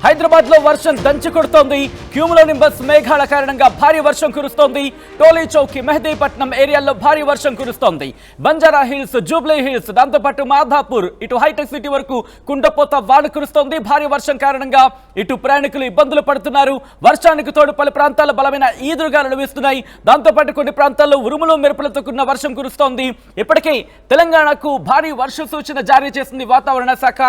హైదరాబాద్ లో వర్షం దంచి కొడుతోంది. క్యూములోనింబస్ మేఘాల కారణంగా భారీ వర్షం కురుస్తోంది. టోలీ చౌక్, మెహదీపట్నం ఏరియాల్లో భారీ వర్షం కురుస్తోంది. బంజారా హిల్స్, జూబ్లీ హిల్స్, దాంతోపాటు మాధాపూర్, ఇటు హైటెక్ సిటీ వరకు కుండపోత వాన కురుస్తోంది. భారీ వర్షం కారణంగా ఇటు ప్రయాణికులు ఇబ్బందులు పడుతున్నారు. వర్షానికి తోడు పలు ప్రాంతాల్లో బలమైన ఈదురుగాలులు వీస్తున్నాయి. దాంతోపాటు కొన్ని ప్రాంతాల్లో ఉరుములు మెరుపులతో కూడిన వర్షం కురుస్తోంది. ఇప్పటికే తెలంగాణకు భారీ వర్ష సూచన జారీ చేసింది వాతావరణ శాఖ.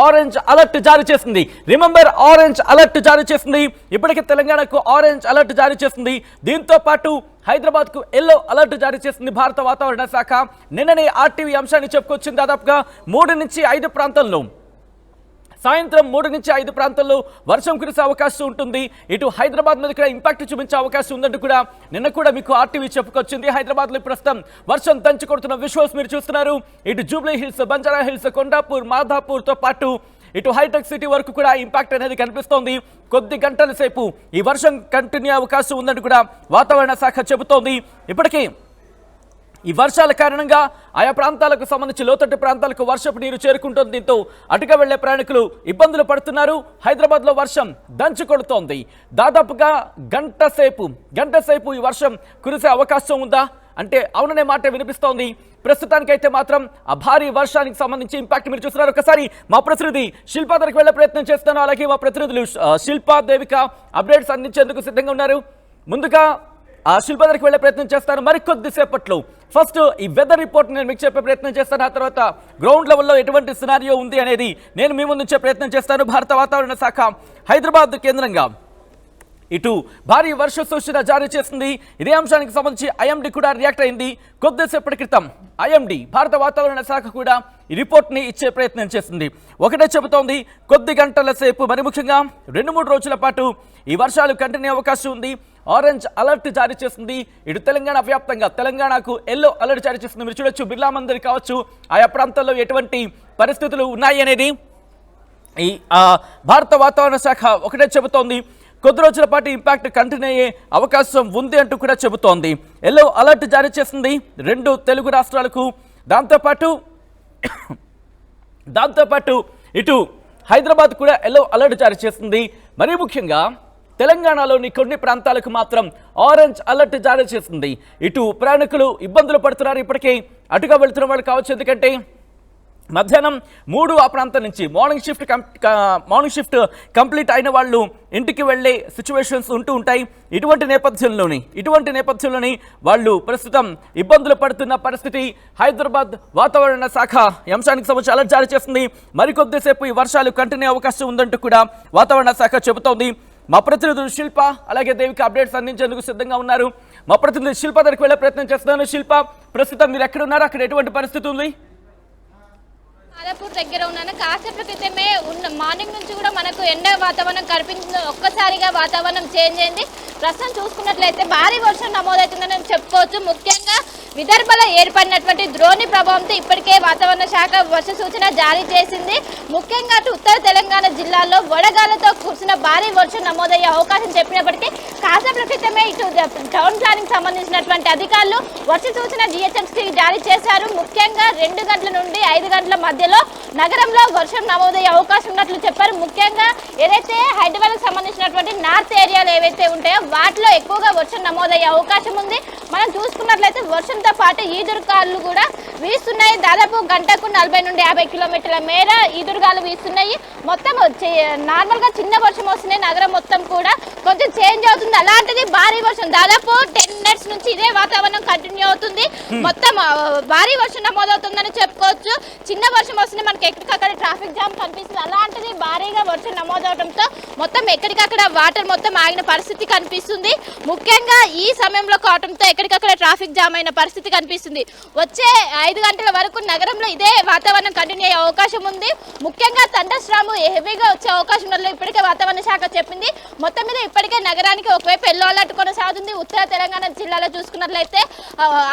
ఆరెంజ్ అలర్ట్ జారీ చేసింది. రిమెంబర్, ఆరెంజ్ అలర్ట్ జారీ చేసింది. ఇప్పటికే తెలంగాణకు ఆరెంజ్ అలర్ట్ జారీ చేసింది. దీంతో పాటు హైదరాబాద్ కు ఎల్లో అలర్ట్ జారీ చేసింది భారత వాతావరణ శాఖ. నిన్ననే ఆర్టీవీ అంశాన్ని చెప్పుకొచ్చింది. దాదాపుగా 3 నుంచి 5 ప్రాంతాల్లో సాయంత్రం 3 నుంచి 5 ప్రాంతాల్లో వర్షం కురిసే అవకాశం ఉంటుంది. ఇటు హైదరాబాద్ మీద కూడా ఇంపాక్ట్ చూపించే అవకాశం ఉందంటూ కూడా నిన్న కూడా మీకు ఆర్టీవీ చెప్పుకొచ్చింది. హైదరాబాద్ లో ప్రస్తుతం వర్షం దంచి కొడుతున్న విజువల్స్ మీరు చూస్తున్నారు. ఇటు Jubilee hills, Banjara hills, Kondapur, Madhapur తో పాటు ఇటు హైటెక్ సిటీ వరకు కూడా ఇంపాక్ట్ అనేది కనిపిస్తోంది. కొద్ది గంటల సేపు ఈ వర్షం కంటిన్యూ అవకాశం ఉందని కూడా వాతావరణ శాఖ చెబుతోంది. ఇప్పటికీ ఈ వర్షాల కారణంగా ఆయా ప్రాంతాలకు సంబంధించి లోతట్టు ప్రాంతాలకు వర్షపు నీరు చేరుకుంటోంది. దీంతో అటుగా వెళ్లే ప్రయాణికులు ఇబ్బందులు పడుతున్నారు. హైదరాబాద్ లో వర్షం దంచి కొడుతోంది. దాదాపుగా గంట సేపు ఈ వర్షం కురిసే అవకాశం ఉందా అంటే అవుననే మాట వినిపిస్తోంది. ప్రస్తుతానికైతే మాత్రం ఆ భారీ వర్షానికి సంబంధించి ఇంపాక్ట్ మీరు చూస్తున్నారు. ఒకసారి మా ప్రతినిధి శిల్పా దగ్గరికి వెళ్లే ప్రయత్నం చేస్తాను. అలాగే మా ప్రతినిధులు శిల్పా, దేవిక అప్డేట్స్ అందించేందుకు సిద్ధంగా ఉన్నారు. ముందుగా ఆ శిల్ప దగ్గరికి వెళ్లే ప్రయత్నం చేస్తాను మరికొద్ది సేపట్లో. ఫస్ట్ ఈ వెదర్ రిపోర్ట్ నేను మీకు చెప్పే ప్రయత్నం చేస్తాను. ఆ తర్వాత గ్రౌండ్ లెవెల్లో ఎటువంటి సినారియో ఉంది అనేది నేను మీ ముందు ఉంచే ప్రయత్నం చేస్తాను. భారత వాతావరణ శాఖ హైదరాబాద్ కేంద్రంగా ఇటు భారీ వర్ష సూచన జారీ చేసింది. ఇదే అంశానికి సంబంధించి ఐఎండీ కూడా రియాక్ట్ అయింది. కొద్దిసేపటి క్రితం ఐఎండీ, భారత వాతావరణ శాఖ కూడా ఈ రిపోర్ట్ని ఇచ్చే ప్రయత్నం చేసింది. ఒకటే చెబుతోంది, కొద్ది గంటల సేపు మరి ముఖ్యంగా 2-3 రోజుల పాటు ఈ వర్షాలు కంటిన్యూ అవకాశం ఉంది. ఆరెంజ్ అలర్ట్ జారీ చేసింది. ఇటు తెలంగాణ వ్యాప్తంగా తెలంగాణకు ఎల్లో అలర్ట్ జారీ చేసింది. మీరు చూడొచ్చు, బిర్లా మందిర్ కావచ్చు, ఆయా ప్రాంతాల్లో ఎటువంటి పరిస్థితులు ఉన్నాయి అనేది ఈ భారత వాతావరణ శాఖ ఒకటే చెబుతోంది. కొద్ది రోజుల పాటు ఇంపాక్ట్ కంటిన్యూ అయ్యే అవకాశం ఉంది అంటూ కూడా చెబుతోంది. ఎల్లో అలర్ట్ జారీ చేసింది 2 తెలుగు రాష్ట్రాలకు. దాంతోపాటు ఇటు హైదరాబాద్ కూడా ఎల్లో అలర్ట్ జారీ చేసింది. మరీ ముఖ్యంగా తెలంగాణలోని కొన్ని ప్రాంతాలకు మాత్రం ఆరెంజ్ అలర్ట్ జారీ చేసింది. ఇటు ప్రయాణికులు ఇబ్బందులు పడుతున్నారు. ఇప్పటికే అటుగా వెళ్తున్న వాళ్ళు కావచ్చు, ఎందుకంటే మధ్యాహ్నం 3 ఆ ప్రాంతం నుంచి మార్నింగ్ షిఫ్ట్ కంప్లీట్ అయిన వాళ్ళు ఇంటికి వెళ్ళే సిచ్యువేషన్స్ ఉంటూ ఉంటాయి. ఇటువంటి నేపథ్యంలోని వాళ్ళు ప్రస్తుతం ఇబ్బందులు పడుతున్న పరిస్థితి. హైదరాబాద్ వాతావరణ శాఖ అంశానికి సంబంధించి అలర్ట్ జారీ చేస్తుంది. మరికొద్దిసేపు ఈ వర్షాలు కంటిన్యూ అవకాశం ఉందంటూ కూడా వాతావరణ శాఖ చెబుతోంది. మా ప్రతినిధులు శిల్ప అలాగే దేవిక అప్డేట్స్ అందించేందుకు సిద్ధంగా ఉన్నారు. మా ప్రతినిధి శిల్ప దగ్గరికి వెళ్ళే ప్రయత్నం చేస్తున్నాను. శిల్ప, ప్రస్తుతం మీరు ఎక్కడ ఉన్నారు? అక్కడ ఎటువంటి పరిస్థితి ఉంది? మాదాపూర్ దగ్గర ఉన్నాను. కాసేపు క్రితమే మార్నింగ్ నుంచి కూడా మనకు ఎండ వాతావరణం కనిపించింది. ఒక్కసారిగా వాతావరణం చేంజ్ అయింది. ప్రస్తుతం చూసుకున్నట్లయితే భారీ వర్షం నమోదవుతుందని చెప్పుకోవచ్చు. ముఖ్యంగా విదర్భలో ఏర్పడినటువంటి ద్రోణి ప్రభావంతో ఇప్పటికే వాతావరణ శాఖ వర్ష సూచన జారీ చేసింది. ముఖ్యంగా ఉత్తర తెలంగాణ జిల్లాల్లో వడగాలతో కురిసిన భారీ వర్షం నమోదయ్యే అవకాశం చెప్పినప్పటికీ కాసేపు క్రితమే ఇటు టౌన్ ప్లానింగ్ సంబంధించినటువంటి అధికారులు వర్ష సూచన జిహెచ్ఎంసీకి జారీ చేశారు. ముఖ్యంగా 2 గంటల నుండి 5 గంటల మధ్యలో నగరంలో వర్షం నమోదయ్యే అవకాశం ఉన్నట్లు చెప్పారు. ముఖ్యంగా ఏదైతే హైదరాబాద్కు సంబంధించినటువంటి నార్త్ ఏరియాలు ఏవైతే ఉంటాయో వాటిలో ఎక్కువగా వర్షం నమోదయ్యే అవకాశం ఉంది. మనం చూసుకున్నట్లయితే వర్షంతో పాటు ఈదురుగాలు కూడా వీస్తున్నాయి. దాదాపు గంటకు 40 నుండి 50 కిలోమీటర్ల మేర ఈదురుగాలు వీస్తున్నాయి. మొత్తం నార్మల్గా చిన్న వర్షం వస్తున్నాయి. నగరం మొత్తం కూడా కొంచెం చేంజ్ అవుతుంది. అలాంటిది భారీ వర్షం దాదాపు 10 మినిట్స్ నుంచి ఇదే వాతావరణం కంటిన్యూ అవుతుంది. మొత్తం భారీ వర్షం నమోదవుతుందని చెప్పుకోవచ్చు. చిన్న వర్షం వస్తుంది, మనకి ఎక్కడికక్కడ ట్రాఫిక్ జామ్ కనిపిస్తుంది. అలాంటిది భారీగా వర్షం నమోదవడంతో మొత్తం ఎక్కడికక్కడ వాటర్ మొత్తం ఆగిన పరిస్థితి కనిపిస్తుంది. ముఖ్యంగా ఈ సమయంలో కావడంతో ఎక్కడికక్కడ ట్రాఫిక్ జామ్ అయిన పరిస్థితి కనిపిస్తుంది. వచ్చే 5 గంటల వరకు నగరంలో ఇదే వాతావరణం కంటిన్యూ అయ్యే అవకాశం ఉంది. ముఖ్యంగా థండర్స్టార్మ్ హెవీగా వచ్చే అవకాశం ఉన్నట్లు ఇప్పటికే వాతావరణ శాఖ చెప్పింది. మొత్తం మీద ఇప్పటికే నగరానికి ఒకవైపు ఎల్లో అలర్ట్ కొనసాగుతుంది. ఉత్తర తెలంగాణ జిల్లాలో చూసుకున్నట్లయితే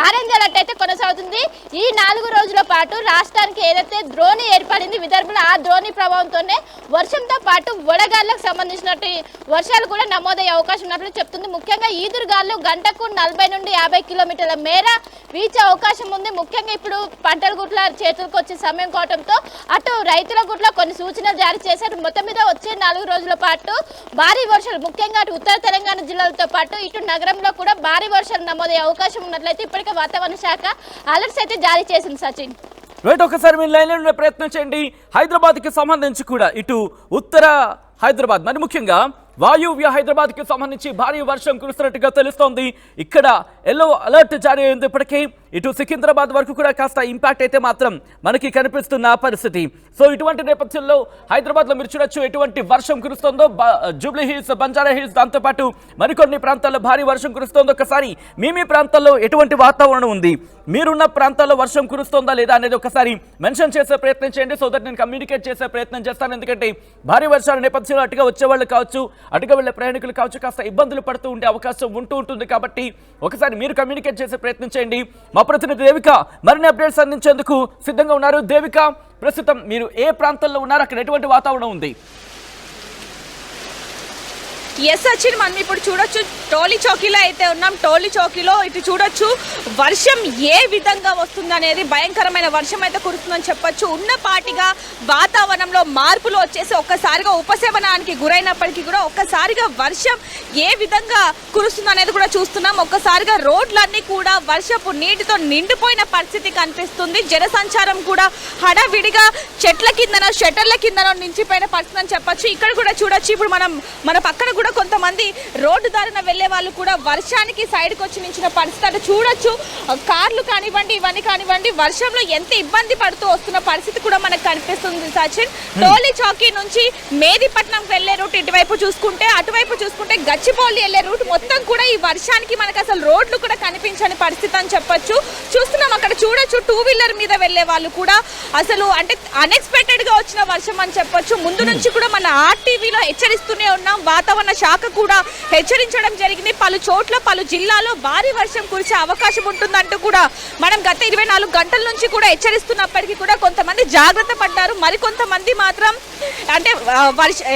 ఆరెంజ్ అలర్ట్ అయితే కొనసాగుతుంది. ఈ 4 రోజుల పాటు రాష్ట్రానికి ఏదైతే ద్రోణి ఏర్పడింది విదర్భలో, ఆ ద్రోణి ప్రభావంతోనే వర్షంతో పాటు వడగాళ్లకు సంబంధించినట్టు వర్షాలు కూడా నమోదయ్యే అవకాశం ఉన్నట్లు చెప్తుంది. ముఖ్యంగా ఈదురుగాలు గంటకు 40 నుండి 50 కిలోమీటర్ల మేర వీచే అవకాశం ఉంది. ముఖ్యంగా ఇప్పుడు ఇప్పుడు పంటల గుట్ల చేతులకు వచ్చే సమయం కావడంతో అటు రైతుల గుట్ల కొన్ని సూచనలు జారీ చేశారు. మొత్తం మీద వచ్చే 4 రోజుల పాటు భారీ వర్షాలు ముఖ్యంగా అటు ఉత్తర తెలంగాణ జిల్లాలతో పాటు ఇటు నగరంలో కూడా భారీ వర్షాలు నమోదయ్యే అవకాశం ఉన్నట్లయితే ఇప్పటికే వాతావరణ శాఖ అలర్ట్స్ అయితే జారీ చేసింది. సచిన్ రైట్, ఒకసారి మీరు లైన్లో ఉండే ప్రయత్నం చేయండి. హైదరాబాద్కి సంబంధించి కూడా ఇటు ఉత్తర హైదరాబాద్ మరి ముఖ్యంగా వాయువ్య హైదరాబాద్కి సంబంధించి భారీ వర్షం కురుస్తున్నట్టుగా తెలుస్తోంది. ఇక్కడ ఎల్లో అలర్ట్ జారీ అయింది. ఇప్పటికీ ఇటు సికింద్రాబాద్ వరకు కూడా కాస్త ఇంపాక్ట్ అయితే మాత్రం మనకి కనిపిస్తున్న పరిస్థితి. సో ఇటువంటి నేపథ్యంలో హైదరాబాద్లో మీరు చూడొచ్చు ఎటువంటి వర్షం కురుస్తుందో. జూబ్లీ హిల్స్, బంజారా హిల్స్, దాంతోపాటు మరికొన్ని ప్రాంతాల్లో భారీ వర్షం కురుస్తోంది. ఒకసారి మీ ప్రాంతాల్లో ఎటువంటి వాతావరణం ఉంది, మీరున్న ప్రాంతాల్లో వర్షం కురుస్తోందా లేదా అనేది ఒకసారి మెన్షన్ చేసే ప్రయత్నం చేయండి. సో దట్ నేను కమ్యూనికేట్ చేసే ప్రయత్నం చేస్తాను. ఎందుకంటే భారీ వర్షాల నేపథ్యంలో అటుగా వచ్చేవాళ్ళు కావచ్చు, అటుగా వెళ్ళే ప్రయాణికులు కావచ్చు, కాస్త ఇబ్బందులు పడుతూ ఉండే అవకాశం ఉంటుంది. కాబట్టి ఒకసారి మీరు కమ్యూనికేట్ చేసే ప్రయత్నం చేయండి. మా ప్రతినిధి దేవిక మరిన్ని అప్డేట్స్ అందించేందుకు సిద్ధంగా ఉన్నారు. దేవిక, ప్రస్తుతం మీరు ఏ ప్రాంతంలో ఉన్నారు, అక్కడ ఎటువంటి వాతావరణం ఉంది? ఎస్ సచిన్, మనం ఇప్పుడు చూడొచ్చు టోలీ చౌకీలో అయితే ఉన్నాం. టోలీ చౌకీలో ఇటు చూడొచ్చు వర్షం ఏ విధంగా వస్తుంది అనేది, భయంకరమైన వర్షం అయితే కురుస్తుందని చెప్పొచ్చు. ఉన్నపాటిగా వాతావరణంలో మార్పులు వచ్చేసి ఒక్కసారిగా ఉపశమనానికి గురైనప్పటికీ కూడా ఒక్కసారిగా వర్షం ఏ విధంగా కురుస్తుంది అనేది కూడా చూస్తున్నాం. ఒక్కసారిగా రోడ్లన్నీ కూడా వర్షపు నీటితో నిండిపోయిన పరిస్థితి కనిపిస్తుంది. జనసంచారం కూడా హడావిడిగా చెట్ల కిందనో షట్టర్ల కిందనో నించిపోయిన పరిస్థితి అని చెప్పొచ్చు. ఇక్కడ కూడా చూడొచ్చు, ఇప్పుడు మన పక్కన కూడా కొంతమంది రోడ్డు దారిన వెళ్లే వాళ్ళు కూడా వర్షానికి సైడ్కి వచ్చి నించిన పరిస్థితి అంటే చూడొచ్చు. కార్లు కానివ్వండి, ఇవన్నీ కానివ్వండి, వర్షంలో ఎంత ఇబ్బంది పడుతూ వస్తున్న పరిస్థితి కూడా మనకు కనిపిస్తుంది. సచిన్, టోలీ చౌకీ నుంచి మేదీపట్నం వెళ్లే రూట్ ఇటువైపు చూసుకుంటే, అటువైపు చూసుకుంటే గచ్చిబౌలి వెళ్లే రూట్ మొత్తం కూడా ఈ వర్షానికి మనకు అసలు రోడ్లు కూడా కనిపించని పరిస్థితి అని చెప్పొచ్చు. చూస్తున్నాం అక్కడ చూడొచ్చు, 2 వీలర్ మీద వెళ్లే వాళ్ళు కూడా అసలు అంటే అన్ఎక్స్పెక్టెడ్ గా వచ్చిన వర్షం అని చెప్పొచ్చు. ముందు నుంచి కూడా మన ఆర్టీవీలో హెచ్చరిస్తూనే ఉన్నాం. వాతావరణ శాఖ కూడా హెచ్చరించడం జరిగింది. పలు చోట్ల పలు జిల్లాలో భారీ వర్షం కురిసే అవకాశం ఉంటుందంటూ కూడా మనం గత 24 గంటల నుంచి కూడా హెచ్చరిస్తున్నప్పటికీ కూడా కొంతమంది జాగ్రత్త పడ్డారు. మరికొంతమంది మాత్రం అంటే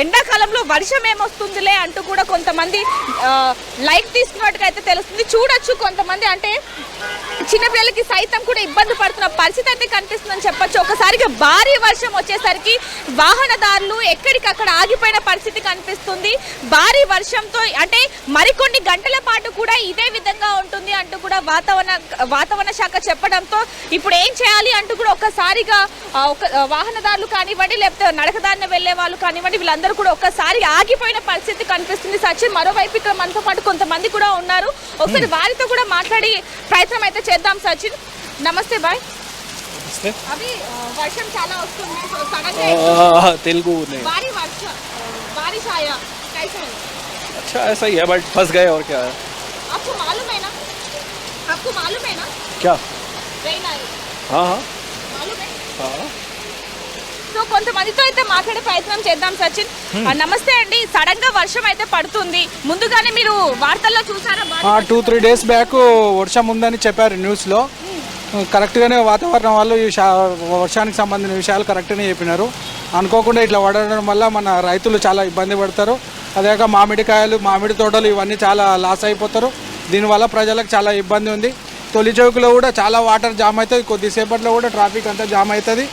ఎండాకాలంలో వర్షం ఏమొస్తుందిలే అంటూ కూడా కొంతమంది లైట్ తీసుకున్నట్టుగా అయితే తెలుస్తుంది. చూడొచ్చు కొంతమంది అంటే చిన్నపిల్లలకి సైతం కూడా ఇబ్బంది పడుతున్న పరిస్థితి అయితే కనిపిస్తుందని చెప్పొచ్చు. ఒకసారిగా భారీ వర్షం వచ్చేసరికి వాహనదారులు ఎక్కడికక్కడ ఆగిపోయిన పరిస్థితి కనిపిస్తుంది. భారీ వర్షంతో అంటే మరికొన్ని గంటల పాటు కూడా ఇదే విధంగా ఉంటుంది అంటూ కూడా వాతావరణ శాఖ చెప్పడంతో ఇప్పుడు ఏం చేయాలి అంటూ కూడా ఒక్కసారిగా వాహనదారులు కానివ్వండి, లేకపోతే నడకదారిన వెళ్లే వాళ్ళు కానివ్వండి, వీళ్ళందరూ కూడా ఒక్కసారి ఆగిపోయిన పరిస్థితి కనిపిస్తుంది. సచిన్, మరోవైపు ఇక్కడ మనతో పాటు కొంతమంది కూడా ఉన్నారు. ఒకసారి వారితో కూడా మాట్లాడి ప్రయత్నం అయితే చేద్దాం. సచిన్, నమస్తే బాయ్. అవి వర్షం చాలా వస్తుంది, तेलुगु नहीं। भारी वर्षा, बारिश आया, कैसा है? अच्छा ऐसा ही है, बट फंस गए और क्या है। आपको मालूम है ना? आपको मालूम है ना? क्या? रेन आई। हाँ हाँ मालूम है? हाँ। సో కొంతమందితో అయితే మాట్లాడే ప్రయత్నం చేద్దాం. సచిన్, నమస్తే అండి. సడన్ గా వర్షం అయితే పడుతుంది, ముందుగానే మీరు వార్తల్లో చూసారా? 2-3 డేస్ బ్యాక్ వర్షం ఉందని చెప్పారు న్యూస్లో. కరెక్ట్గానే వాతావరణం వాళ్ళు ఈ వర్షానికి సంబంధించిన విషయాలు కరెక్ట్గానే చెప్పినారు. అనుకోకుండా ఇట్లా పడడం వల్ల మన రైతులు చాలా ఇబ్బంది పడతారు. అదేక మామిడికాయలు, మామిడి తోటలు ఇవన్నీ చాలా లాస్ అయిపోతారు. దీనివల్ల ప్రజలకు చాలా ఇబ్బంది ఉంది. తొలి చౌకలో కూడా చాలా వాటర్ జామ్ అవుతుంది. కొద్దిసేపట్లో కూడా ట్రాఫిక్ అంతా జామ్ అవుతుంది.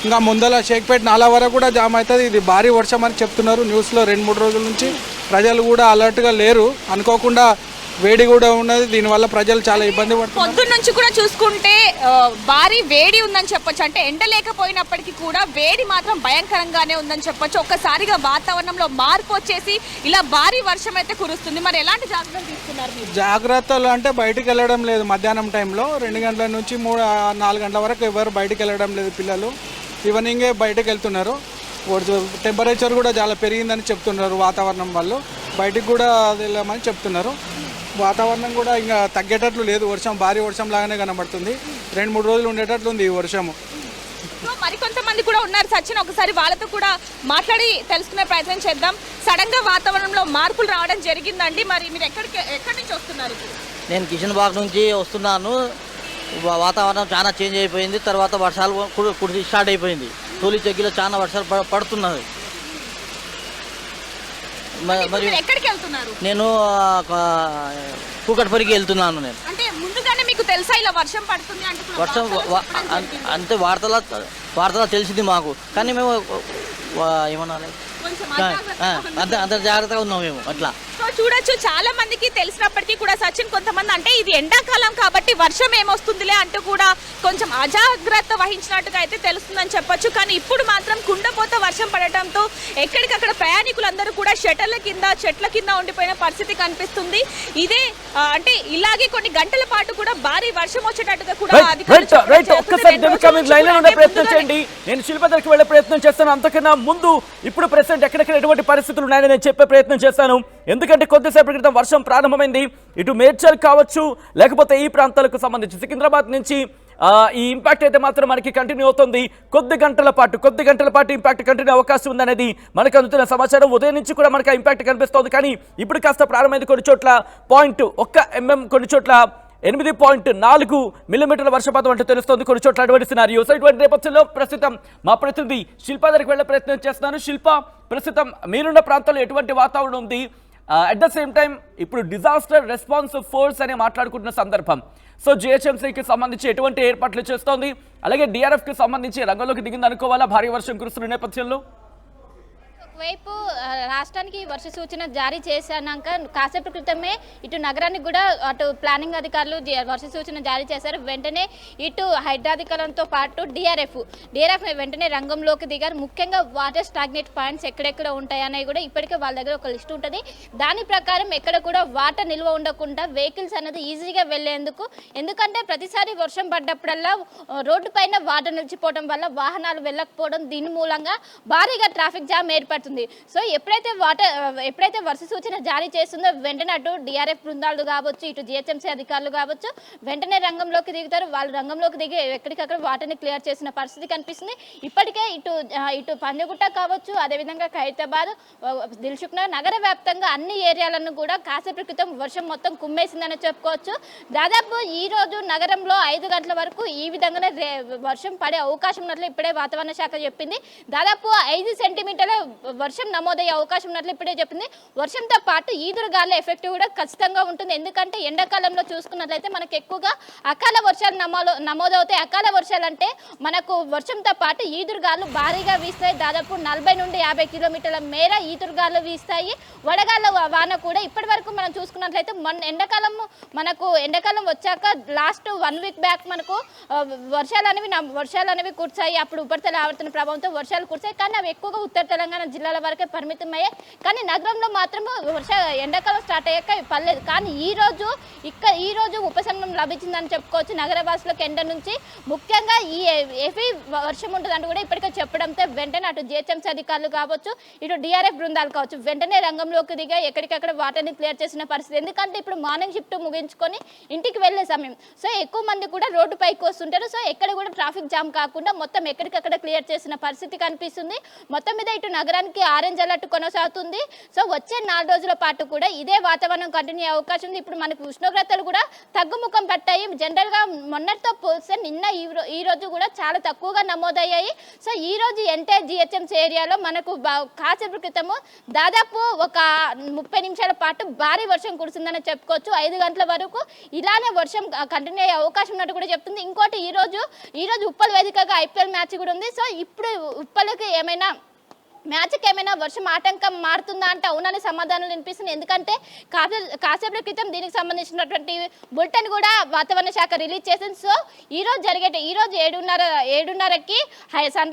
ఇంకా ముందల షేక్పేట్ నాలా వరకు కూడా జామ్ అవుతుంది. ఇది భారీ వర్షం అని చెప్తున్నారు న్యూస్లో. 2-3 రోజుల నుంచి ప్రజలు కూడా అలర్ట్గా లేరు. అనుకోకుండా వేడి కూడా ఉన్నది. దీనివల్ల ప్రజలు చాలా ఇబ్బంది పడుతున్నారు. పొద్దున్న నుంచి కూడా చూసుకుంటే భారీ వేడి ఉందని చెప్పొచ్చు. అంటే ఎండ లేకపోయినప్పటికీ కూడా వేడి మాత్రం భయంకరంగానే ఉందని చెప్పొచ్చు. ఒక్కసారిగా వాతావరణంలో మార్పు వచ్చేసి ఇలా భారీ వర్షం అయితే కురుస్తుంది. మరి ఎలాంటి జాగ్రత్తలు తీసుకున్నారు మీరు? జాగ్రత్తలు అంటే బయటికి వెళ్ళడం లేదు. మధ్యాహ్నం టైంలో 2 గంటల నుంచి 3-4 గంటల వరకు ఎవరు బయటికి వెళ్ళడం లేదు. పిల్లలు ఈవినింగే బయటకు వెళ్తున్నారు. టెంపరేచర్ కూడా చాలా పెరిగిందని చెప్తున్నారు వాతావరణం వాళ్ళు. బయటికి కూడా వెళ్ళమని చెప్తున్నారు. వాతావరణం కూడా ఇంకా తగ్గేటట్లు లేదు. వర్షం భారీ వర్షం లాగానే కనబడుతుంది. 2-3 రోజులు ఉండేటట్లు ఉంది ఈ వర్షము. మరికొంతమంది కూడా ఉన్నారు సచిన్, ఒకసారి వాళ్ళతో కూడా మాట్లాడి తెలుసుకునే ప్రయత్నం చేద్దాం. సడన్ గా వాతావరణంలో మార్పులు రావడం జరిగిందండి. మరి మీరు ఎక్కడి నుంచి వస్తున్నారు? నేను కిషన్ బాగ్ నుంచి వస్తున్నాను. వాతావరణం చాలా చేంజ్ అయిపోయింది. తర్వాత వర్షాలు కురిసి స్టార్ట్ అయిపోయింది. తొలి చెగ్గిలో చాలా వర్షాలు పడుతున్నది. మరియు ఎక్కడికి వెళ్తున్నారు? నేను కూకట్పల్లికి వెళ్తున్నాను. నేను అంటే ముందుగానే మీకు తెలుసా ఇలా వర్షం పడుతుంది అంటే? వర్షం అంతే వార్తలా తెలిసింది మాకు, కానీ మేము ఏమన్నా అంత జాగ్రత్తగా ఉన్నాం మేము అట్లా. సో చూడొచ్చు, చాలా మందికి తెలిసినప్పటికీ కూడా సచిన్ కొంతమంది అంటే ఇది ఎండాకాలం కాబట్టి వర్షం ఏమొస్తుందిలే అంటూ కూడా కొంచెం అజాగ్రత్త వహించినట్టుగా అయితే తెలుస్తుందని చెప్పొచ్చు. కానీ ఇప్పుడు మాత్రం కుండపోత వర్షం పడటంతో ఎక్కడికక్కడ ప్రయాణికులందరూ కూడా షటర్ల కింద చెట్ల కింద ఉండిపోయిన పరిస్థితి కనిపిస్తుంది. ఇదే అంటే ఇలాగే కొన్ని గంటల పాటు కూడా భారీ వర్షం వచ్చేటట్టుగా కూడా ప్రయత్నం చేయండి. నేను శిల్ప దగ్గరికి వెళ్ళే ప్రయత్నం చేస్తాను. అంతకన్నా ముందు ఇప్పుడు ప్రెసెంట్ ఎక్కడెక్కడ ఎటువంటి పరిస్థితులు ఉన్నాయని నేను చెప్పే ప్రయత్నం చేస్తాను. ఎందుకంటే కొద్దిసేపటి క్రితం వర్షం ప్రారంభమైంది. ఇటు మేడ్చల్ కావచ్చు, లేకపోతే ఈ ప్రాంతాలకు సంబంధించి సికింద్రాబాద్ నుంచి ఈ ఇంపాక్ట్ అయితే మాత్రం మనకి కంటిన్యూ అవుతుంది. కొద్ది గంటల పాటు ఇంపాక్ట్ కంటిన్యూ అవకాశం ఉందనేది మనకు అందుతున్న సమాచారం. ఉదయం నుంచి కూడా మనకు ఇంపాక్ట్ కనిపిస్తోంది. కానీ ఇప్పుడు కాస్త ప్రారంభమైంది. కొన్ని చోట్ల 0.1 mm, కొన్ని చోట్ల 8.4 మిల్లీమీటర్ల వర్షపాతం అంటే తెలుస్తోంది. కొన్ని చోట్ల అటువంటి సినారియో. సో ఇటువంటి నేపథ్యంలో ప్రస్తుతం మా ప్రతినిధి శిల్ప దగ్గరికి వెళ్ళే ప్రయత్నం చేస్తున్నాను. శిల్ప, ప్రస్తుతం మీరున్న ప్రాంతంలో ఎటువంటి వాతావరణం ఉంది? అట్ ద సేమ్ టైం ఇప్పుడు డిజాస్టర్ రెస్పాన్స్ ఫోర్స్ అని మాట్లాడుకుంటున్న సందర్భం. సో జిహెచ్ఎంసీకి సంబంధించి ఎటువంటి ఏర్పాట్లు చేస్తోంది? అలాగే డిఆర్ఎఫ్కి సంబంధించి రంగంలోకి దిగింది అనుకోవాలా భారీ వర్షం కురుస్తున్న నేపథ్యంలో? ఒకవైపు రాష్ట్రానికి వర్ష సూచన జారీ చేశాక కాసేపు క్రితమే ఇటు నగరానికి కూడా అటు ప్లానింగ్ అధికారులు వర్ష సూచన జారీ చేశారు. వెంటనే ఇటు హైడ్రాధికారులతో పాటు డిఆర్ఎఫ్ వెంటనే రంగంలోకి దిగారు. ముఖ్యంగా వాటర్ స్టాగ్నేట్ పాయింట్స్ ఎక్కడెక్కడ ఉంటాయనేవి కూడా ఇప్పటికే వాళ్ళ దగ్గర ఒక లిస్ట్ ఉంటుంది. దాని ప్రకారం ఎక్కడ కూడా వాటర్ నిల్వ ఉండకుండా వెహికల్స్ అనేది ఈజీగా వెళ్లేందుకు, ఎందుకంటే ప్రతిసారి వర్షం పడ్డప్పుడల్లా రోడ్డు పైన వాటర్ నిలిచిపోవడం వల్ల వాహనాలు వెళ్ళకపోవడం, దీని మూలంగా భారీగా ట్రాఫిక్ జామ్ ఏర్పడుతుంది. సో ఎప్పుడైతే వర్ష సూచన జారీ చేస్తుందో వెంటనే అటు డిఆర్ఎఫ్ బృందాలు కావచ్చు, ఇటు జిహెచ్ఎంసీ అధికారులు కావచ్చు వెంటనే రంగంలోకి దిగుతారు. వాళ్ళు రంగంలోకి దిగి ఎక్కడికక్కడ వాటర్ని క్లియర్ చేసిన పరిస్థితి కనిపిస్తుంది. ఇప్పటికే ఇటు పంజగుట్ట కావచ్చు, అదేవిధంగా ఖైరతాబాద్, దిల్సుఖ్నగర్ నగర వ్యాప్తంగా అన్ని ఏరియాలను కూడా కాసేపు క్రితం వర్షం మొత్తం కుమ్మేసిందని చెప్పుకోవచ్చు. దాదాపు ఈ రోజు నగరంలో 5 గంటల వరకు ఈ విధంగానే వర్షం పడే అవకాశం ఉన్నట్లు ఇప్పుడే వాతావరణ శాఖ చెప్పింది. దాదాపు 5 సెంటీమీటర్ల వర్షం నమోదయ్యే అవకాశం ఉన్నట్లు ఇప్పుడే చెప్పింది. వర్షంతో పాటు ఈదురుగాలుల ఎఫెక్ట్ కూడా ఖచ్చితంగా ఉంటుంది. ఎందుకంటే ఎండాకాలంలో చూసుకున్నట్లయితే మనకు ఎక్కువగా అకాల వర్షాలు నమోదవుతాయి. అకాల వర్షాలు అంటే మనకు వర్షంతో పాటు ఈదురుగాలు భారీగా వీస్తాయి. దాదాపు 40 నుండి 50 కిలోమీటర్ల మేర ఈదురుగాలు వీస్తాయి. వడగాళ్ళ వాన కూడా ఇప్పటి వరకు మనం చూసుకున్నట్లయితే ఎండాకాలం వచ్చాక లాస్ట్ 1 వీక్ బ్యాక్ మనకు వర్షాలు అనేవి కురిసాయి. అప్పుడు ఉపరితల ఆవర్తన ప్రభావంతో వర్షాలు కురిసాయి. కానీ అవి ఎక్కువగా ఉత్తర తెలంగాణ జిల్లాల వరకే పరిమితమయ్యాయి. కానీ నగరంలో మాత్రము ఎండాకాలం స్టార్ట్ అయ్యాక పర్లేదు. కానీ ఈ రోజు ఉపశమనం లభించిందని చెప్పుకోవచ్చు నగరవాసులకు ఎండ నుంచి. ముఖ్యంగా ఈ ఏఫీ వర్షం ఉంటుందంటూ కూడా ఇప్పటికే చెప్పడంతో వెంటనే అటు జిహెచ్ఎంసీ అధికారులు కావచ్చు, ఇటు డిఆర్ఎఫ్ బృందాలు కావచ్చు వెంటనే రంగంలోకి దిగా ఎక్కడికక్కడ వాటర్ని క్లియర్ చేసిన పరిస్థితి. ఎందుకంటే ఇప్పుడు మార్నింగ్ షిఫ్ట్ ముగించుకొని ఇంటికి వెళ్లే సమయం. సో ఎక్కువ మంది కూడా రోడ్డు పైకి వస్తుంటారు. సో ఎక్కడ కూడా ట్రాఫిక్ జామ్ కాకుండా మొత్తం ఎక్కడికక్కడ క్లియర్ చేసిన పరిస్థితి కనిపిస్తుంది. మొత్తం మీద ఇటు నగరానికి ఆరెంజ్ అలర్ట్ కొనసాగుతుంది. సో వచ్చే 4 రోజుల పాటు కూడా ఇదే వాతావరణం కంటిన్యూ అవకాశం ఉంది. ఇప్పుడు మనకు ఉష్ణోగ్రతలు కూడా తగ్గుముఖం పట్టాయి. జనరల్ గా మొన్నటితో పోలిస్తే నిన్న ఈ రోజు కూడా చాలా తక్కువగా నమోదయ్యాయి. సో ఈ రోజు ఎంటైర్ జిహెచ్ఎంసీ ఏరియాలో మనకు కాసేపు క్రితము దాదాపు ఒక 30 నిమిషాల పాటు భారీ వర్షం కురిసిందని చెప్పుకోవచ్చు. 5 గంటల వరకు ఇలానే వర్షం కంటిన్యూ అయ్యే అవకాశం ఉన్నట్టు కూడా చెప్తుంది. ఇంకోటి ఈ రోజు ఉప్పల్ వేదికగా ఐపీఎల్ మ్యాచ్ కూడా ఉంది. సో ఇప్పుడు ఉప్పల్కి మ్యాచ్కి ఏమైనా వర్షం ఆటంకం మారుతుందా అంటే అవునని సమాధానాలు వినిపిస్తుంది. ఎందుకంటే కాసేపటి క్రితం దీనికి సంబంధించినటువంటి బులెటిన్ కూడా వాతావరణ శాఖ రిలీజ్ చేసింది. సో ఈ రోజు 7:30కి సన్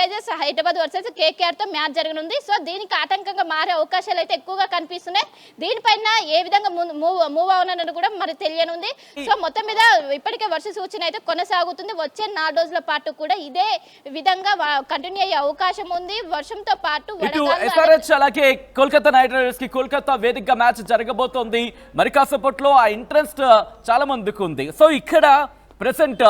రైజర్స్ హైదరాబాద్ వర్సెస్ కేకేఆర్తో మ్యాచ్ జరగనుంది. సో దీనికి ఆటంకంగా మారే అవకాశాలు అయితే ఎక్కువగా కనిపిస్తున్నాయి. దీనిపైన ఏ విధంగా మూవ్ అవునని కూడా మరి తెలియనుంది. సో మొత్తం మీద ఇప్పటికే వర్ష సూచన అయితే కొనసాగుతుంది. వచ్చే 4 రోజుల పాటు కూడా ఇదే విధంగా కంటిన్యూ అయ్యే అవకాశం ఉంది. వర్షంతో పాటు ఎస్ఆర్హెచ్ అలాగే కోల్కతా నైట్ రైడర్స్ కి కోల్కతా వేదికగా మ్యాచ్ జరగబోతోంది. మరి కాసేపట్లో ఆ ఇంట్రెస్ట్ చాలా మందికి ఉంది. సో ఇక్కడ ప్రెసెంట్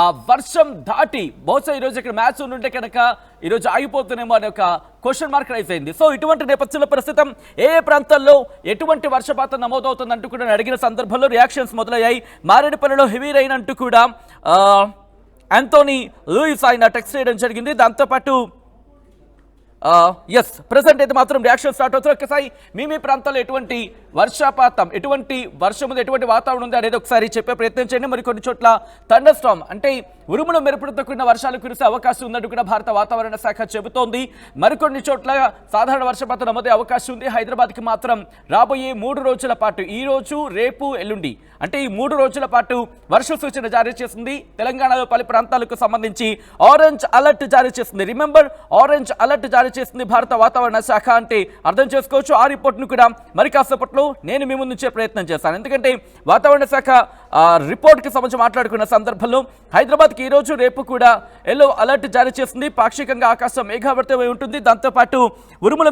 ఆ వర్షం దాటి బహుశా ఈరోజు ఇక్కడ మ్యాచ్ ఉంటే కనుక ఈరోజు ఆగిపోతుందేమో అనే ఒక క్వశ్చన్ మార్క్ రైజ్ అయింది. సో ఇటువంటి నేపథ్యంలో ప్రస్తుతం ఏ ప్రాంతాల్లో ఎటువంటి వర్షపాతం నమోదవుతుందంటూ కూడా అడిగిన సందర్భంలో రియాక్షన్స్ మొదలయ్యాయి. మారేడుపల్లిలో హెవీ రైన్ అంటూ కూడా యాంథోనీ లూయిస్ ఆయన టెక్స్ట్ చేయడం జరిగింది. దాంతోపాటు ఎస్ ప్రెసెంట్ అయితే మాత్రం రియాక్షన్ స్టార్ట్ అవుతుంది. ఒకసారి మీ ప్రాంతాల్లో ఎటువంటి వర్షపాతం, ఎటువంటి వర్షం ఉంది, ఎటువంటి వాతావరణం ఉంది అనేది ఒకసారి చెప్పే ప్రయత్నం చేయండి. మరి కొన్ని చోట్ల థండర్ స్టార్మ్ అంటే ఉరుములు మెరుపులతో కూడిన వర్షాలు కురిసే అవకాశం ఉందంటూ కూడా భారత వాతావరణ శాఖ చెబుతోంది. మరికొన్ని చోట్ల సాధారణ వర్షపాతం నమోదే అవకాశం ఉంది. హైదరాబాద్కి మాత్రం రాబోయే 3 రోజుల పాటు, ఈ రోజు, రేపు, ఎల్లుండి అంటే ఈ 3 రోజుల పాటు వర్ష సూచన జారీ చేసింది. తెలంగాణలో పలు ప్రాంతాలకు సంబంధించి ఆరెంజ్ అలర్ట్ జారీ చేసింది. రిమెంబర్, ఆరెంజ్ అలర్ట్ జారీ చేసింది భారత వాతావరణ శాఖ అంటే అర్థం చేసుకోవచ్చు. ఆ రిపోర్ట్ను కూడా మరి కాసేపట్లో నేను మీ ముందుంచే ప్రయత్నం చేస్తాను. ఎందుకంటే వాతావరణ శాఖ రిపోర్ట్కి సంబంధించి మాట్లాడుకున్న సందర్భంలో హైదరాబాద్కి ఈరోజు, రేపు కూడా ఎల్లో అలర్ట్ జారీ చేసింది. పాక్షికంగా ఆకాశం మేఘావృతమై ఉంటుంది. దాంతోపాటు ఉరుములు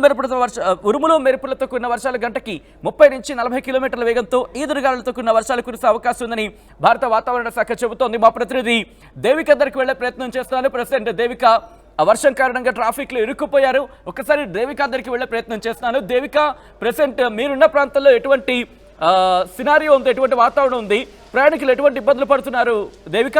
మెరుపులతో కూడిన వర్షాలు గంటకి 30 నుంచి 40 కిలోమీటర్ల వేగంతో ఈదురుగాలులతో కూడిన వర్షాలు కురిసే అవకాశం ఉందని భారత వాతావరణ శాఖ చెబుతోంది. మా ప్రతినిధి దేవిక దగ్గరికి వెళ్లే ప్రయత్నం చేస్తున్నాను. ప్రెసిడెంట్ దేవిక, ఆ వర్షం కారణంగా ట్రాఫిక్ లో ఇరుక్కుపోయారు. ఒకసారి దేవిక దగ్గరికి వెళ్లే ప్రయత్నం చేస్తున్నాను. దేవిక, ప్రెసెంట్ మీరున్న ప్రాంతంలో ఎటువంటి సినారియో ఉంది, ఎటువంటి వాతావరణం ఉంది, ప్రయాణికులు ఎటువంటి ఇబ్బందులు పడుతున్నారు దేవిక?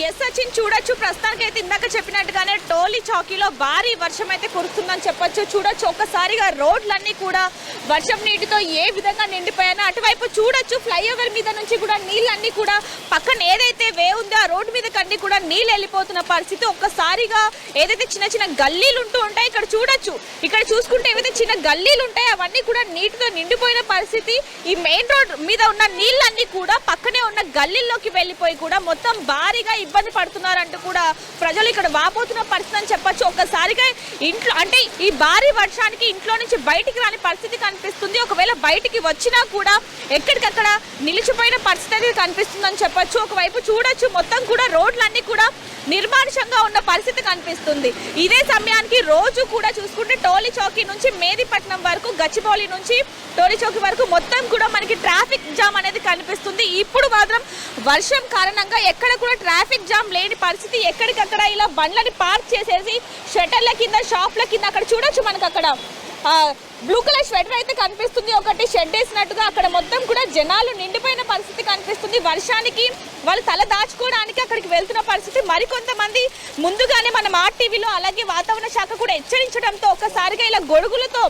ఎస్ సచిన్, చూడొచ్చు ప్రస్తుతానికి అయితే ఇందాక చెప్పినట్టుగానే టోలీ చౌకీలో భారీ వర్షం అయితే కురుస్తుందని చెప్పొచ్చు. చూడొచ్చు ఒక్కసారిగా రోడ్లన్నీ కూడా వర్షం నీటితో ఏ విధంగా నిండిపోయానో. అటువైపు చూడొచ్చు ఫ్లైఓవర్ మీద నుంచి కూడా నీళ్ళన్నీ కూడా పక్కన ఏదైతే వే ఉందో ఆ రోడ్డు మీద కన్నీ కూడా నీళ్ళు వెళ్ళిపోతున్న పరిస్థితి. ఒక్కసారిగా ఏదైతే చిన్న చిన్న గల్లీలు ఉంటూ ఉంటాయి, ఇక్కడ చూడొచ్చు, ఇక్కడ చూసుకుంటే ఏవైతే చిన్న గల్లీలు ఉంటాయి అవన్నీ కూడా నీటితో నిండిపోయిన పరిస్థితి. ఈ మెయిన్ రోడ్ మీద ఉన్న నీళ్ళన్నీ కూడా పక్కనే ఉన్న గల్లీల్లోకి వెళ్ళిపోయి కూడా మొత్తం భారీగా ఇబ్బంది పడుతున్నారంటూ కూడా ప్రజలు ఇక్కడ వాపోతున్న పరిస్థితి అని చెప్పొచ్చు. ఒక్కసారిగా ఇంట్లో అంటే ఈ భారీ వర్షానికి ఇంట్లో నుంచి బయటికి రాని పరిస్థితి కనిపిస్తుంది. ఒకవేళ బయటికి వచ్చినా కూడా ఎక్కడికక్కడ నిలిచిపోయిన పరిస్థితి కనిపిస్తుందని చెప్పొచ్చు. ఒకవైపు చూడొచ్చు మొత్తం కూడా రోడ్లన్నీ కూడా నిర్మానుషంగా ఉన్న పరిస్థితి కనిపిస్తుంది. ఇదే సమయానికి రోజు కూడా చూసుకుంటే టోలీ చౌకీ నుంచి మేదీపట్నం వరకు, గచ్చిబౌలి నుంచి టోలీ చౌకీ వరకు మొత్తం కూడా మనకి ట్రాఫిక్ జామ్ అనేది కనిపిస్తుంది. ఇప్పుడు మాత్రం వర్షం కారణంగా ఎక్కడ కూడా ట్రాఫిక్ జామ్ లేని పరిస్థితి. ఎక్కడికక్కడ ఇలా బండ్లని పార్క్ చేసేసి షట్టర్ల కింద, షాప్ల కింద అక్కడ చూడొచ్చు మనకు అక్కడ బ్లూ కలర్ స్వెటర్ అయితే కనిపిస్తుంది. ఒకటి షెడ్ వేసినట్టుగా అక్కడ మొత్తం కూడా జనాలు నిండిపోయిన పరిస్థితి కనిపిస్తుంది. వర్షానికి వాళ్ళు తల దాచుకోవడానికి అక్కడికి వెళ్తున్న పరిస్థితి. మరికొంతమంది ముందుగానే మనం ఆర్టీవీలో అలాగే వాతావరణ శాఖ కూడా హెచ్చరించడంతో ఒక్కసారిగా ఇలా గొడుగులతో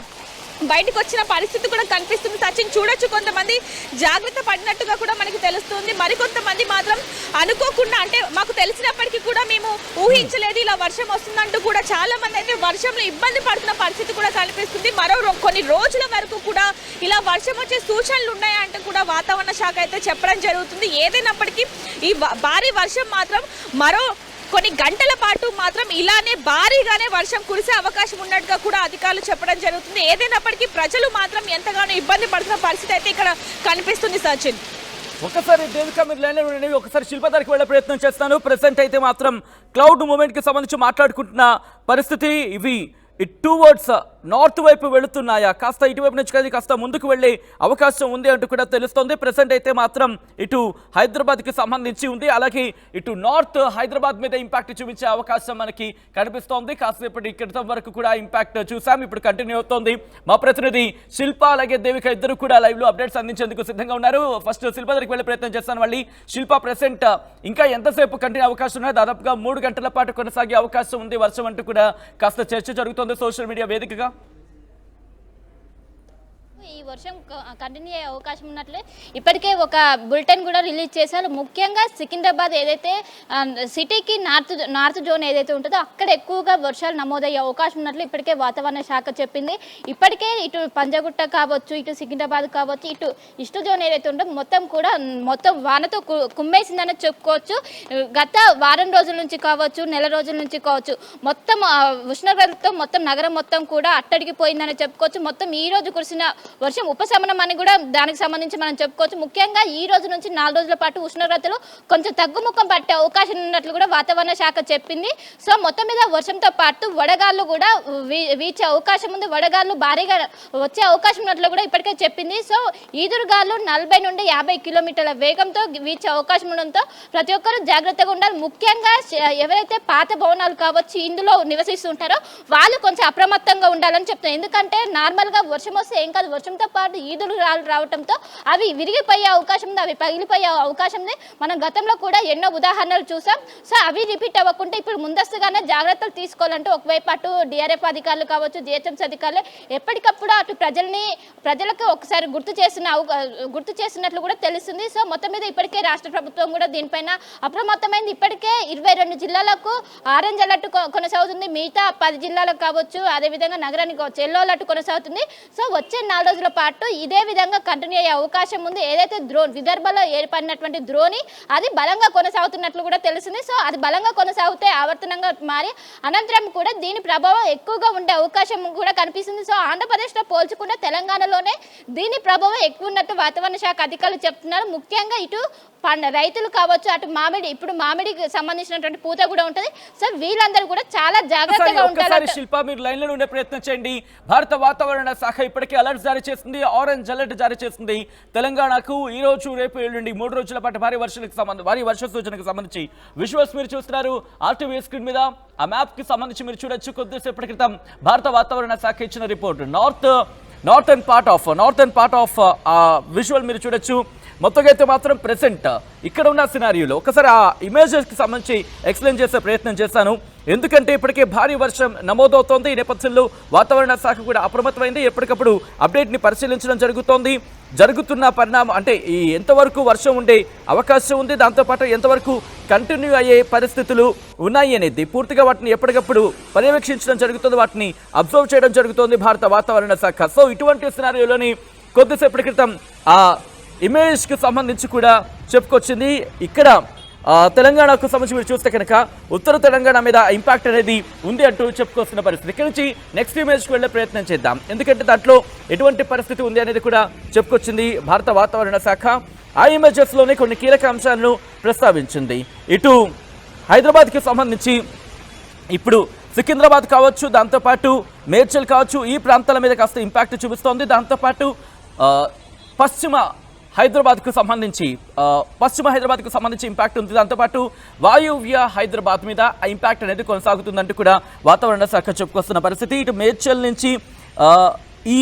బయటకు వచ్చిన పరిస్థితి కూడా కనిపిస్తుంది. సచిన్, చూడొచ్చు కొంతమంది జాగ్రత్త పడినట్టుగా కూడా మనకి తెలుస్తుంది. మరికొంతమంది మాత్రం అనుకోకుండా, అంటే మాకు తెలిసినప్పటికీ కూడా మేము ఊహించలేదు ఇలా వర్షం వస్తుందంటూ కూడా చాలా మంది అయితే వర్షంలో ఇబ్బంది పడుతున్న పరిస్థితి కూడా కనిపిస్తుంది. మరో కొన్ని రోజుల వరకు కూడా ఇలా వర్షం వచ్చే సూచనలు ఉన్నాయంటూ కూడా వాతావరణ శాఖ అయితే చెప్పడం జరుగుతుంది. ఏదైనప్పటికీ ఈ భారీ వర్షం మాత్రం మరో కొన్ని గంటల పాటు మాత్రం ఇలానే భారీగానే వర్షం కురిసే అవకాశం ఉన్నట్టుగా కూడా అధికారులు చెప్పడం జరుగుతుంది. ఏదైనప్పటికీ ప్రజలు మాత్రం ఎంతగానో ఇబ్బంది పడుతున్న పరిస్థితి అయితే ఇక్కడ కనిపిస్తుంది. సచిన్, ఒకసారి దేవిక మీరు లైన్లో ఉండండి. ఒకసారి శిల్ప దగ్గరికి వెళ్ళే ప్రయత్నం చేస్తాను. ప్రెసెంట్ అయితే మాత్రం క్లౌడ్ మూమెంట్కి సంబంధించి మాట్లాడుకుంటున్న పరిస్థితి. ఇవి టువర్డ్స్ నార్త్ వైపు వెళుతున్నాయా, కాస్త ఇటువైపు నుంచి కాస్త ముందుకు వెళ్ళే అవకాశం ఉంది అంటూ కూడా తెలుస్తోంది. ప్రెసెంట్ అయితే మాత్రం ఇటు హైదరాబాద్కి సంబంధించి ఉంది, అలాగే ఇటు నార్త్ హైదరాబాద్ మీద ఇంపాక్ట్ చూపించే అవకాశం మనకి కనిపిస్తోంది. కాసేపటి క్రితం వరకు కూడా ఇంపాక్ట్ చూసాం, ఇప్పుడు కంటిన్యూ అవుతోంది. మా ప్రతినిధి శిల్ప అలాగే దేవిక ఇద్దరు కూడా లైవ్ లో అప్డేట్స్ అందించేందుకు సిద్ధంగా ఉన్నారు. ఫస్ట్ శిల్ప దగ్గరికి వెళ్ళే ప్రయత్నం చేస్తాను. మళ్ళీ శిల్ప, ప్రెసెంట్ ఇంకా ఎంతసేపు కంటిన్యూ అవకాశం ఉన్నాయి? దాదాపుగా 3 గంటల పాటు కొనసాగే అవకాశం ఉంది వర్షం అంటూ కూడా కాస్త చర్చ జరుగుతోంది సోషల్ మీడియా వేదికగా. ఈ వర్షం కంటిన్యూ అయ్యే అవకాశం ఉన్నట్లే ఇప్పటికే ఒక బులెటిన్ కూడా రిలీజ్ చేశారు. ముఖ్యంగా సికింద్రాబాద్ ఏదైతే సిటీకి నార్త్ జోన్ ఏదైతే ఉంటుందో అక్కడ ఎక్కువగా వర్షాలు నమోదయ్యే అవకాశం ఉన్నట్లు ఇప్పటికే వాతావరణ శాఖ చెప్పింది. ఇప్పటికే ఇటు పంజగుట్ట కావచ్చు, ఇటు సికింద్రాబాద్ కావచ్చు, ఇటు ఈస్ట్ జోన్ ఏదైతే ఉంటుందో మొత్తం వానతో కుమ్మేసిందని చెప్పుకోవచ్చు. గత వారం రోజుల నుంచి కావచ్చు, నెల రోజుల నుంచి కావచ్చు, మొత్తం ఉష్ణోగ్రతతో మొత్తం నగరం మొత్తం కూడా అట్టడిగిపోయిందని చెప్పుకోవచ్చు. మొత్తం ఈ రోజు కురిసిన వర్షం ఉపశమనం అని కూడా దానికి సంబంధించి మనం చెప్పుకోవచ్చు. ముఖ్యంగా ఈ రోజు నుంచి 4 రోజుల పాటు ఉష్ణోగ్రతలు కొంచెం తగ్గుముఖం పట్టే అవకాశం ఉన్నట్లు కూడా వాతావరణ శాఖ చెప్పింది. సో మొత్తం మీద వర్షంతో పాటు వడగాళ్ళు కూడా వీచే అవకాశం ఉంది, వడగాళ్ళు భారీగా వచ్చే అవకాశం ఉన్నట్లు కూడా ఇప్పటికే చెప్పింది. సో ఈదురుగాళ్ళు 40 నుండి 50 కిలోమీటర్ల వేగంతో వీచే అవకాశం ఉండడంతో ప్రతి ఒక్కరూ జాగ్రత్తగా ఉండాలి. ముఖ్యంగా ఎవరైతే పాత భవనాలు కావచ్చు ఇందులో నివసిస్తుంటారో వాళ్ళు కొంచెం అప్రమత్తంగా ఉండాలని చెప్తున్నారు. ఎందుకంటే నార్మల్గా వర్షం వస్తే ఏం కాదు, వర్షం వర్షంతో పాటు ఈదులు రావడంతో అవి విరిగిపోయే అవకాశం ఉంది, అవి పగిలిపోయే అవకాశం ఉంది. మనం గతంలో కూడా ఎన్నో ఉదాహరణలు చూసాం. సో అవి రిపీట్ అవ్వకుండా ఇప్పుడు ముందస్తుగానే జాగ్రత్తలు తీసుకోవాలంటూ ఒకవైపు అటు డిఆర్ఎఫ్ అధికారులు కావచ్చు, జిహెచ్ఎంసీ అధికారులు ఎప్పటికప్పుడు అటు ప్రజలకు ఒకసారి గుర్తు చేసినట్లు కూడా తెలుస్తుంది. సో మొత్తం మీద ఇప్పటికే రాష్ట్ర ప్రభుత్వం కూడా దీనిపైన అప్రమత్తమైంది. ఇప్పటికే 22 జిల్లాలకు ఆరెంజ్ అలర్ట్ కొనసాగుతుంది, మిగతా 10 జిల్లాలకు కావచ్చు, అదేవిధంగా నగరానికి కావచ్చు ఎల్లో అలర్ట్ కొనసాగుతుంది. సో వచ్చే 4 రోజుల పాటు ఇదే విధంగా కంటిన్యూ అయ్యే అవకాశం ఉంది. ఏదైతే విదర్భలో ఏర్పడినటువంటి ద్రోణి అది బలంగా కొనసాగుతున్నట్లు కూడా తెలిసింది. సో అది బలంగా కొనసాగితే ఆవర్తనంగా మారి అనంతరం కూడా దీని ప్రభావం ఎక్కువగా ఉండే అవకాశం కూడా కనిపిస్తుంది. సో ఆంధ్రప్రదేశ్లో పోల్చుకుంటే తెలంగాణలోనే దీని ప్రభావం ఎక్కువ ఉన్నట్టు వాతావరణ శాఖ అధికారులు చెప్తున్నారు. ముఖ్యంగా ఇటు రైతులు కావచ్చు, అటు ఇప్పుడు మామిడికి సంబంధించినటువంటి పూత కూడా ఉంటుంది. సో వీళ్ళందరూ కూడా చాలా జాగ్రత్తగా ఉంటారు. శిల్ప, మీరు లైన్ లో ఉండే ప్రయత్నం చేయండి. భారత వాతావరణ శాఖ ఇప్పటికే అలర్ట్ జారీ చేస్తుంది, ఆరెంజ్ అలర్ట్ జారీ చేస్తుంది. తెలంగాణకు ఈ రోజు, రేపు, ఎల్లుండి 3 రోజుల పాటు భారీ వర్ష సూచనకు సంబంధించి విజువల్స్ మీరు చూస్తున్నారు ఆర్టీవీ స్క్రీన్ మీద. ఆ మ్యాప్ కి సంబంధించి మీరు చూడొచ్చు. కొద్దిసేపటి క్రితం భారత వాతావరణ శాఖ ఇచ్చిన report northern part of visual మీరు చూడొచ్చు. మొత్తంగా అయితే మాత్రం ప్రెసెంట్ ఇక్కడ ఉన్న సినారియోలో ఒకసారి ఆ ఇమేజెస్కి సంబంధించి ఎక్స్ప్లెయిన్ చేసే ప్రయత్నం చేశాను. ఎందుకంటే ఇప్పటికే భారీ వర్షం నమోదవుతోంది. ఈ నేపథ్యంలో వాతావరణ శాఖ కూడా అప్రమత్తమైంది. ఎప్పటికప్పుడు అప్డేట్ని పరిశీలించడం జరుగుతోంది. జరుగుతున్న పరిణామం అంటే ఈ ఎంతవరకు వర్షం ఉండే అవకాశం ఉంది, దాంతోపాటు ఎంతవరకు కంటిన్యూ అయ్యే పరిస్థితులు ఉన్నాయి అనేది పూర్తిగా వాటిని ఎప్పటికప్పుడు పర్యవేక్షించడం జరుగుతుంది, వాటిని అబ్జర్వ్ చేయడం జరుగుతోంది భారత వాతావరణ శాఖ. సో ఇటువంటి సినారియోలోని కొద్దిసేపటి క్రితం ఆ ఇమేజ్కి సంబంధించి కూడా చెప్పుకొచ్చింది. ఇక్కడ తెలంగాణకు సంబంధించి మీరు చూస్తే కనుక ఉత్తర తెలంగాణ మీద ఇంపాక్ట్ అనేది ఉంది అంటూ చెప్పుకొస్తున్న పరిస్థితి. ఇక్కడ నుంచి నెక్స్ట్ ఇమేజ్కి వెళ్ళే ప్రయత్నం చేద్దాం. ఎందుకంటే దాంట్లో ఎటువంటి పరిస్థితి ఉంది అనేది కూడా చెప్పుకొచ్చింది భారత వాతావరణ శాఖ. ఆ ఇమేజెస్లోనే కొన్ని కీలక అంశాలను ప్రస్తావించింది. ఇటు హైదరాబాద్కి సంబంధించి ఇప్పుడు సికింద్రాబాద్ కావచ్చు, దాంతోపాటు మేడ్చల్ కావచ్చు, ఈ ప్రాంతాల మీద కాస్త ఇంపాక్ట్ చూపిస్తోంది. దాంతోపాటు పశ్చిమ హైదరాబాద్కు సంబంధించి ఇంపాక్ట్ ఉంది. దాంతోపాటు వాయువ్య హైదరాబాద్ మీద ఆ ఇంపాక్ట్ అనేది కొనసాగుతుందంటూ కూడా వాతావరణ శాఖ చెప్పుకొస్తున్న పరిస్థితి. ఇటు మేడ్చల్ నుంచి ఈ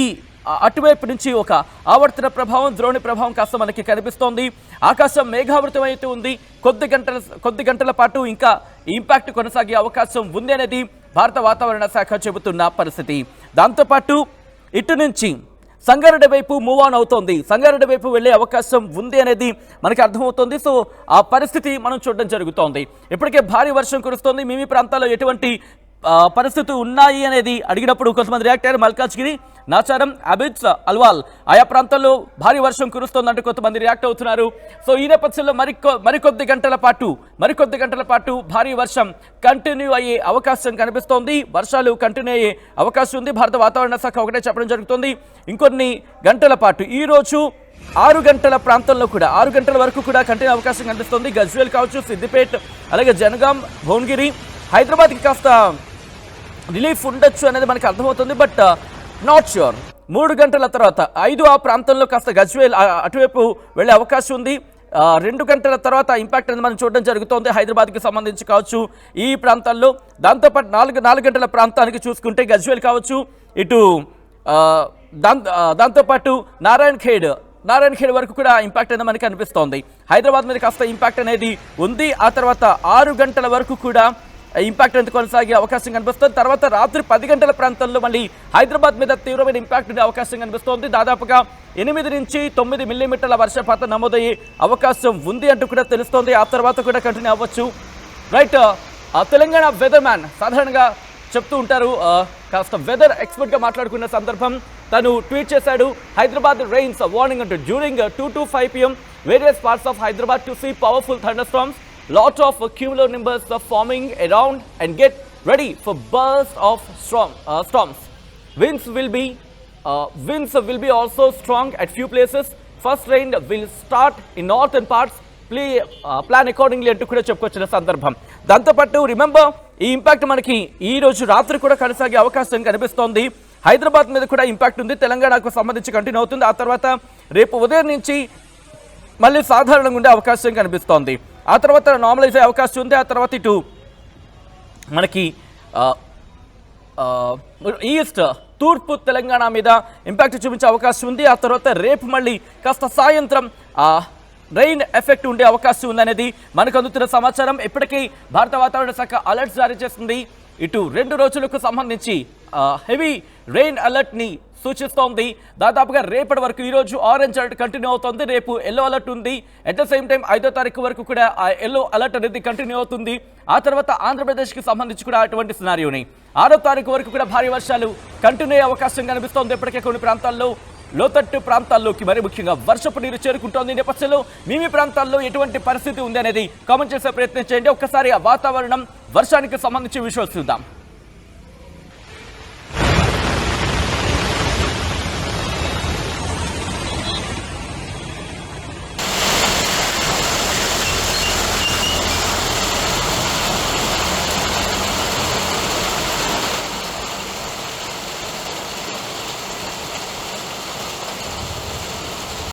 అటువైపు నుంచి ఒక ఆవర్తన ప్రభావం, ద్రోణి ప్రభావం కాస్త మనకి కనిపిస్తోంది. ఆకాశం మేఘావృతం అయితే ఉంది. కొద్ది గంటల పాటు ఇంకా ఇంపాక్ట్ కొనసాగే అవకాశం ఉంది అనేది భారత వాతావరణ శాఖ చెబుతున్న పరిస్థితి. దాంతోపాటు ఇటు నుంచి సంగారెడ్డి వైపు మూవ్ ఆన్ అవుతోంది. సంగారెడ్డి వైపు వెళ్లే అవకాశం ఉంది అనేది మనకి అర్థమవుతోంది. సో ఆ పరిస్థితి మనం చూడడం జరుగుతోంది. ఇప్పటికే భారీ వర్షం కురుస్తోంది. మీ ప్రాంతాల్లో ఎటువంటి పరిస్థితులు ఉన్నాయి అనేది అడిగినప్పుడు కొంతమంది రియాక్ట్ అయ్యారు. మల్కాజ్గిరి, నాచారం, అబిడ్స్, అల్వాల్ ఆయా ప్రాంతాల్లో భారీ వర్షం కురుస్తోందంటూ కొంతమంది రియాక్ట్ అవుతున్నారు. సో ఈ నేపథ్యంలో మరికొద్ది గంటల పాటు భారీ వర్షం కంటిన్యూ అయ్యే అవకాశం కనిపిస్తోంది. వర్షాలు కంటిన్యూ అయ్యే అవకాశం ఉంది. భారత వాతావరణ శాఖ ఒకటే చెప్పడం జరుగుతుంది. ఇంకొన్ని గంటల పాటు ఈ రోజు 6 గంటల ప్రాంతంలో కూడా 6 గంటల వరకు కూడా కంటిన్యూ అవకాశం కనిపిస్తుంది. గజ్వేల్ కావచ్చు, సిద్దిపేట్, అలాగే జనగాం, భువనగిరి, హైదరాబాద్కి కాస్త రిలీఫ్ ఉండొచ్చు అనేది మనకు అర్థమవుతుంది. But not sure. 3 గంటల తర్వాత 5 ఆ ప్రాంతంలో కాస్త గజ్వేల్ అటువైపు వెళ్ళే అవకాశం ఉంది. 2 గంటల తర్వాత ఇంపాక్ట్ అనేది మనం చూడడం జరుగుతోంది హైదరాబాద్కి సంబంధించి కావచ్చు ఈ ప్రాంతాల్లో. దాంతోపాటు 4 గంటల ప్రాంతానికి చూసుకుంటే గజ్వేల్ కావచ్చు, ఇటు దాంతోపాటు నారాయణ్ ఖేడ్ వరకు కూడా ఇంపాక్ట్ అనేది మనకి అనిపిస్తోంది. హైదరాబాద్ మీద కాస్త ఇంపాక్ట్ అనేది ఉంది. ఆ తర్వాత 6 గంటల వరకు కూడా ఇంపాక్ట్ అనేది కొనసాగే అవకాశం కనిపిస్తుంది. తర్వాత రాత్రి 10 గంటల ప్రాంతంలో మళ్ళీ హైదరాబాద్ మీద తీవ్రమైన ఇంపాక్ట్ ఉండే అవకాశం కనిపిస్తోంది. దాదాపుగా 8 నుంచి 9 మిల్లీమీటర్ల వర్షపాతం నమోదయ్యే అవకాశం ఉంది అంటూ కూడా తెలుస్తోంది. ఆ తర్వాత కూడా కంటిన్యూ అవ్వచ్చు. రైట్, తెలంగాణ వెదర్ మ్యాన్ సాధారణంగా చెప్తూ ఉంటారు, కాస్త వెదర్ ఎక్స్పర్ట్గా మాట్లాడుకున్న సందర్భం తను ట్వీట్ చేశాడు. హైదరాబాద్ రెయిన్స్ వార్నింగ్ అంటూ during 2 to 5 PM various parts of Hyderabad to see powerful thunderstorms. Lot of cumulonimbus forming around and get ready for burst of storms. Winds will be also strong at few places. First rain will start in northern parts. Plan accordingly అంటూ కూడా చెప్పుకొచ్చిన సందర్భం. దాంతోపాటు remember ఈ impact మనకి ఈ రోజు రాత్రి కూడా కొనసాగే అవకాశం కనిపిస్తోంది. హైదరాబాద్ మీద కూడా ఇంపాక్ట్ ఉంది. తెలంగాణకు సంబంధించి కంటిన్యూ అవుతుంది. ఆ తర్వాత రేపు ఉదయం నుంచి మళ్ళీ సాధారణంగా ఉండే అవకాశం కనిపిస్తోంది. ఆ తర్వాత నార్మలైజ్ అయ్యే అవకాశం ఉంది. ఆ తర్వాత ఇటు మనకి ఈస్ట్ తూర్పు తెలంగాణ మీద ఇంపాక్ట్ చూపించే అవకాశం ఉంది. ఆ తర్వాత రేపు మళ్ళీ కాస్త సాయంత్రం రెయిన్ ఎఫెక్ట్ ఉండే అవకాశం ఉందనేది మనకు అందుతున్న సమాచారం. ఇప్పటికీ భారత వాతావరణ శాఖ అలర్ట్స్ జారీ చేస్తుంది. ఇటు 2 రోజులకు సంబంధించి హెవీ రెయిన్ అలర్ట్ని సూచిస్తోంది. దాదాపుగా రేపటి వరకు ఈరోజు ఆరెంజ్ అలర్ట్ కంటిన్యూ అవుతుంది, రేపు ఎల్లో అలర్ట్ ఉంది. అట్ ద సేమ్ టైం 5వ తారీఖు వరకు కూడా ఆ ఎల్లో అలర్ట్ అనేది కంటిన్యూ అవుతుంది. ఆ తర్వాత ఆంధ్రప్రదేశ్కి సంబంధించి కూడా అటువంటి సినారియోని 6వ తారీఖు వరకు కూడా భారీ వర్షాలు కంటిన్యూ అయ్యే అవకాశం కనిపిస్తోంది. ఇప్పటికే కొన్ని ప్రాంతాల్లో లోతట్టు ప్రాంతాల్లోకి మరి ముఖ్యంగా వర్షపు నీరు చేరుకుంటోంది. ఈ నేపథ్యంలో మీ ప్రాంతాల్లో ఎటువంటి పరిస్థితి ఉంది అనేది కామెంట్ చేసే ప్రయత్నం చేయండి. ఒక్కసారి ఆ వాతావరణం వర్షానికి సంబంధించి విషయాలు చూద్దాం.